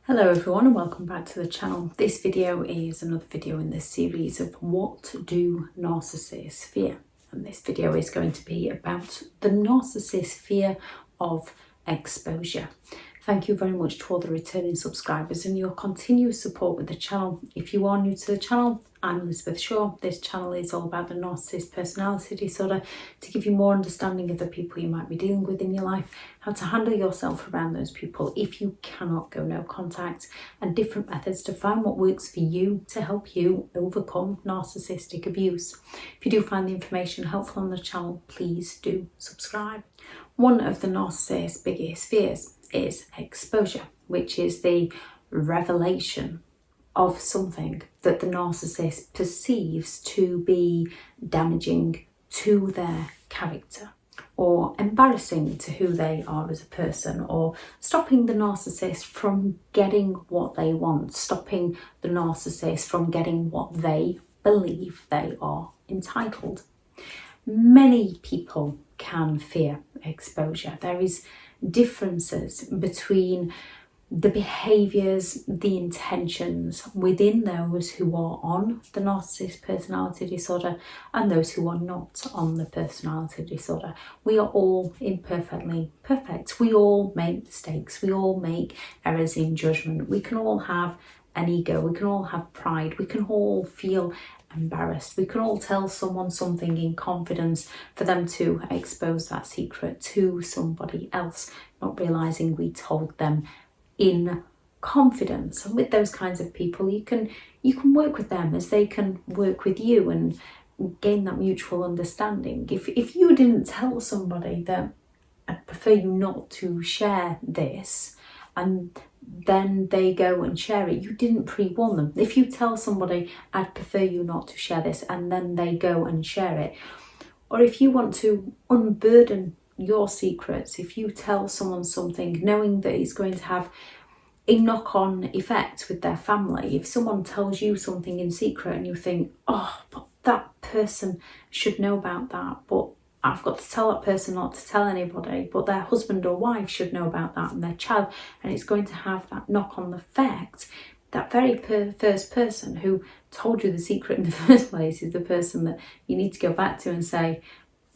Hello everyone and welcome back to the channel. This video is another video in this series of what do narcissists fear, and this video is going to be about the narcissist fear of exposure. Thank you very much to all the returning subscribers and your continued support with the channel. If you are new to the channel, I'm Elizabeth Shaw. This channel is all about the narcissist personality disorder to give you more understanding of the people you might be dealing with in your life, how to handle yourself around those people if you cannot go no contact, and different methods to find what works for you to help you overcome narcissistic abuse. If you do find the information helpful on the channel, please do subscribe. One of the narcissist's biggest fears is exposure, which is the revelation of something that the narcissist perceives to be damaging to their character or embarrassing to who they are as a person, or stopping the narcissist from getting what they want, stopping the narcissist from getting what they believe they are entitled. Many people can fear exposure. There is differences between the behaviours, the intentions within those who are on the narcissist personality disorder and those who are not on the personality disorder. We are all imperfectly perfect. We all make mistakes. We all make errors in judgment. We can all have an ego. We can all have pride. We can all feel embarrassed. We can all tell someone something in confidence for them to expose that secret to somebody else, not realizing we told them in confidence. And with those kinds of people, you can work with them as they can work with you and gain that mutual understanding. If you didn't tell somebody that I'd prefer you not to share this, and then they go and share it, you didn't pre-warn them. If you tell somebody I'd prefer you not to share this, and then they go and share it, or if you want to unburden your secrets, if you tell someone something knowing that it's going to have a knock-on effect with their family, if someone tells you something in secret and you think, oh, but that person should know about that, but I've got to tell that person not to tell anybody, but their husband or wife should know about that, and their child, and it's going to have that knock-on effect. That very first person who told you the secret in the first place is the person that you need to go back to and say,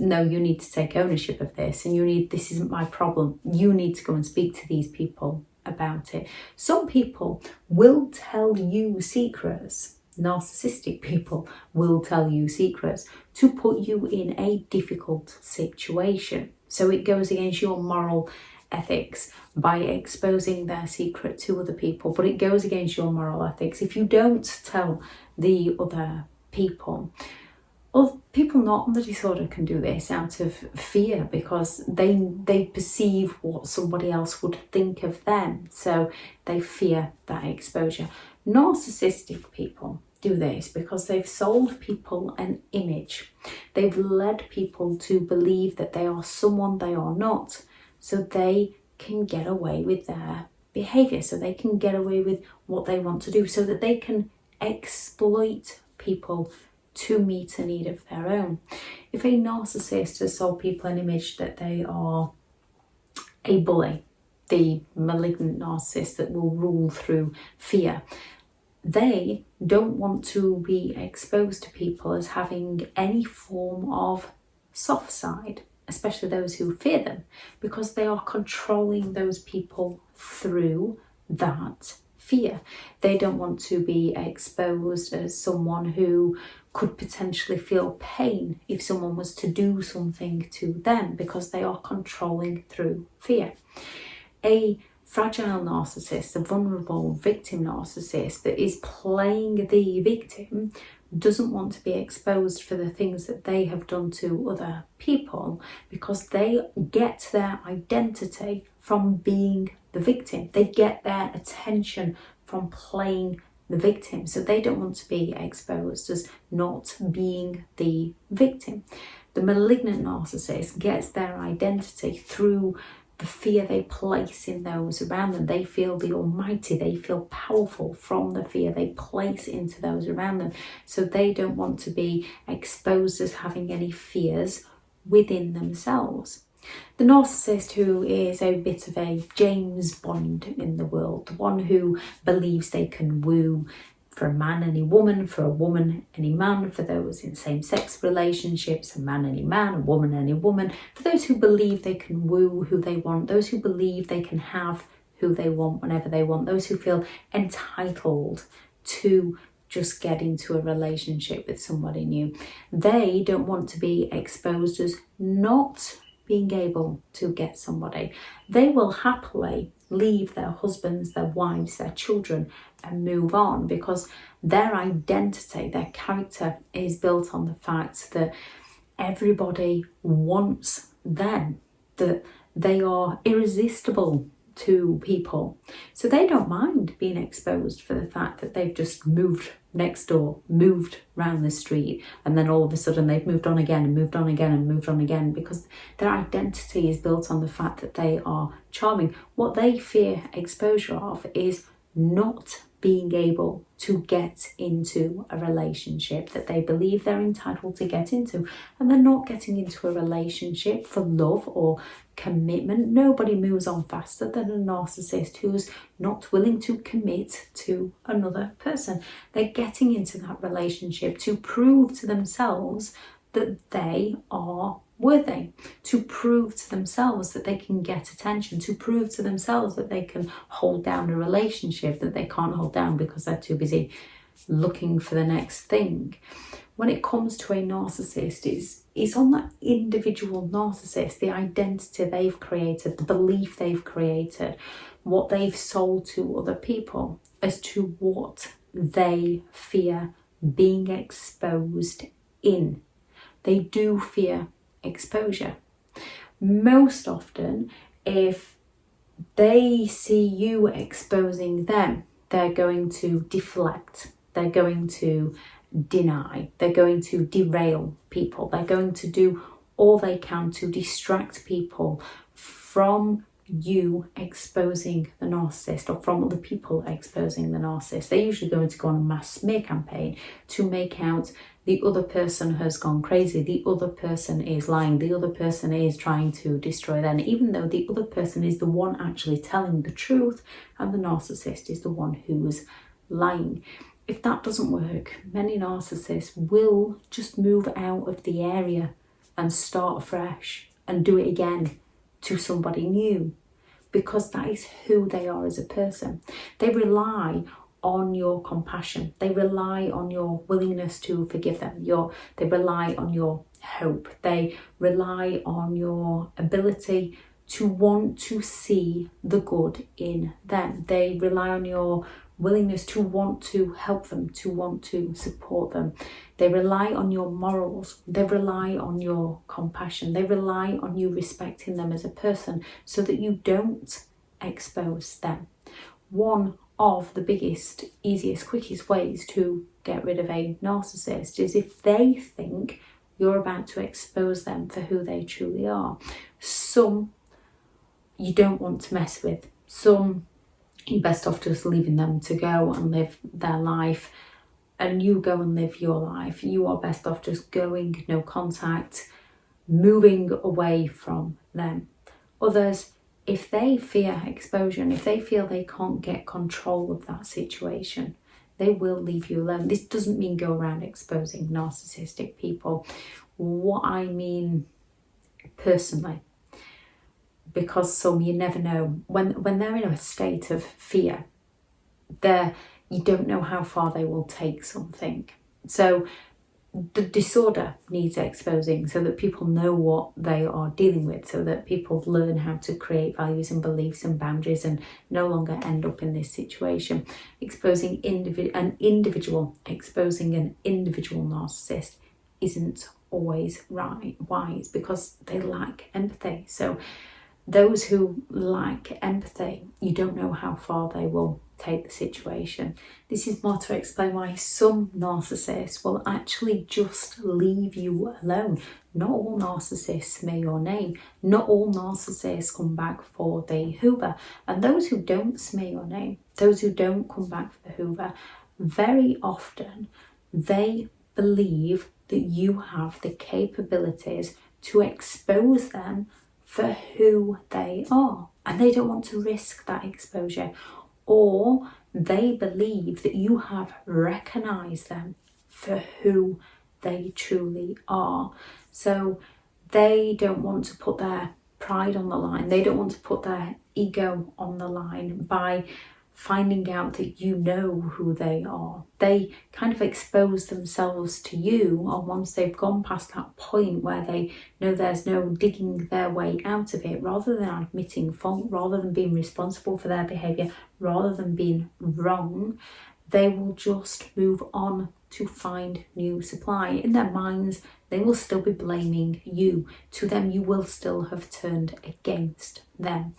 no, you need to take ownership of this, and this isn't my problem. You need to go and speak to these people about it. Some people will tell you secrets. Narcissistic people will tell you secrets to put you in a difficult situation. So it goes against your moral ethics by exposing their secret to other people, but it goes against your moral ethics if you don't tell the other people. Well, people not on the disorder can do this out of fear because they perceive what somebody else would think of them, so they fear that exposure. Narcissistic people do this because they've sold people an image. They've led people to believe that they are someone they are not, so they can get away with their behaviour, so they can get away with what they want to do, so that they can exploit people to meet a need of their own. If a narcissist has sold people an image that they are a bully, the malignant narcissist that will rule through fear, they don't want to be exposed to people as having any form of soft side, especially those who fear them, because they are controlling those people through that fear. They don't want to be exposed as someone who could potentially feel pain if someone was to do something to them, because they are controlling through fear. A fragile narcissist, a vulnerable victim narcissist that is playing the victim, doesn't want to be exposed for the things that they have done to other people, because they get their identity from being the victim. They get their attention from playing the victim, so they don't want to be exposed as not being the victim. The malignant narcissist gets their identity through the fear they place in those around them. They feel the almighty, they feel powerful from the fear they place into those around them, so they don't want to be exposed as having any fears within themselves. The narcissist who is a bit of a James Bond in the world, the one who believes they can woo for a man any woman, for a woman any man, for those in same-sex relationships, a man any man, a woman any woman, for those who believe they can woo who they want, those who believe they can have who they want whenever they want, those who feel entitled to just get into a relationship with somebody new. They don't want to be exposed as not being able to get somebody. They will happily leave their husbands, their wives, their children and move on, because their identity, their character is built on the fact that everybody wants them, that they are irresistible to people. So they don't mind being exposed for the fact that they've just moved next door, moved round the street, and then all of a sudden they've moved on again and moved on again and moved on again, because their identity is built on the fact that they are charming. What they fear exposure of is not being able to get into a relationship that they believe they're entitled to get into, and they're not getting into a relationship for love or commitment. Nobody moves on faster than a narcissist who's not willing to commit to another person. They're getting into that relationship to prove to themselves that they are worthy, to prove to themselves that they can get attention, to prove to themselves that they can hold down a relationship that they can't hold down because they're too busy looking for the next thing. When it comes to a narcissist, it's on that individual narcissist, the identity they've created, the belief they've created, what they've sold to other people as to what they fear being exposed in. They do fear exposure. Most often, if they see you exposing them, they're going to deflect, they're going to deny, they're going to derail people, they're going to do all they can to distract people from you exposing the narcissist, or from other people exposing the narcissist. They're usually going to go on a mass smear campaign to make out the other person has gone crazy, the other person is lying, the other person is trying to destroy them, even though the other person is the one actually telling the truth and the narcissist is the one who's lying. If that doesn't work, many narcissists will just move out of the area and start afresh and do it again to somebody new, because that is who they are as a person. They rely on your compassion. They rely on your willingness to forgive them. They rely on your hope. They rely on your ability to want to see the good in them. They rely on your willingness to want to help them, to want to support them. They rely on your morals. They rely on your compassion. They rely on you respecting them as a person so that you don't expose them. One of the biggest, easiest, quickest ways to get rid of a narcissist is if they think you're about to expose them for who they truly are. Some you don't want to mess with. Some you're best off just leaving them to go and live their life, and you go and live your life. You are best off just going, no contact, moving away from them. Others, if they fear exposure and if they feel they can't get control of that situation, they will leave you alone. This doesn't mean go around exposing narcissistic people. What I mean personally, because some, you never know, when they're in a state of fear, you don't know how far they will take something. So the disorder needs exposing so that people know what they are dealing with, so that people learn how to create values and beliefs and boundaries and no longer end up in this situation. Exposing an individual narcissist isn't always wise, because they lack empathy. So those who lack empathy, you don't know how far they will take the situation. This is more to explain why some narcissists will actually just leave you alone. Not all narcissists smear your name. Not all narcissists come back for the Hoover. And those who don't smear your name, those who don't come back for the Hoover, very often they believe that you have the capabilities to expose them for who they are. And they don't want to risk that exposure. Or they believe that you have recognized them for who they truly are. So they don't want to put their pride on the line. They don't want to put their ego on the line by finding out that you know who they are. They kind of expose themselves to you, or once they've gone past that point where they know there's no digging their way out of it, rather than admitting fault, rather than being responsible for their behaviour, rather than being wrong, they will just move on to find new supply. In their minds, they will still be blaming you. To them, you will still have turned against them.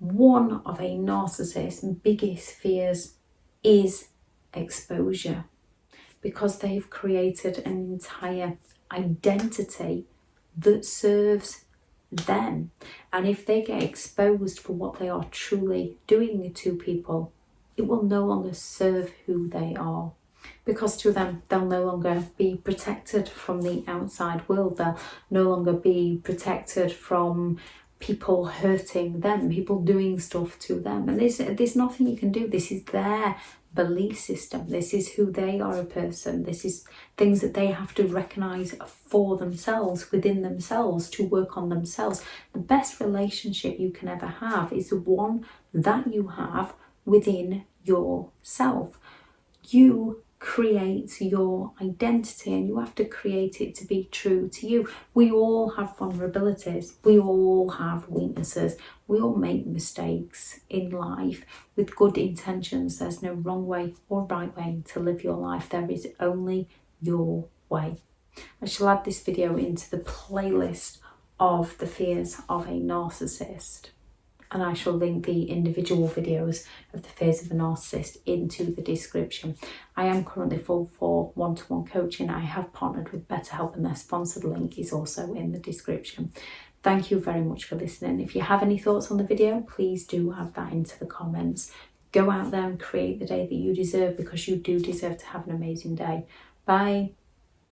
One of a narcissist's biggest fears is exposure, because they've created an entire identity that serves them. And if they get exposed for what they are truly doing to people, it will no longer serve who they are. Because to them, they'll no longer be protected from the outside world. They'll no longer be protected from people hurting them, people doing stuff to them. And there's nothing you can do. This is their belief system. This is who they are, a person. This is things that they have to recognise for themselves, within themselves, to work on themselves. The best relationship you can ever have is the one that you have within yourself. You create your identity, and you have to create it to be true to you. We all have vulnerabilities. We all have weaknesses. We all make mistakes in life with good intentions. There's no wrong way or right way to live your life. There is only your way. I shall add this video into the playlist of the fears of a narcissist, and I shall link the individual videos of the fears of a narcissist into the description. I am currently full for one-to-one coaching. I have partnered with BetterHelp, and their sponsored link is also in the description. Thank you very much for listening. If you have any thoughts on the video, please do add that into the comments. Go out there and create the day that you deserve, because you do deserve to have an amazing day. Bye.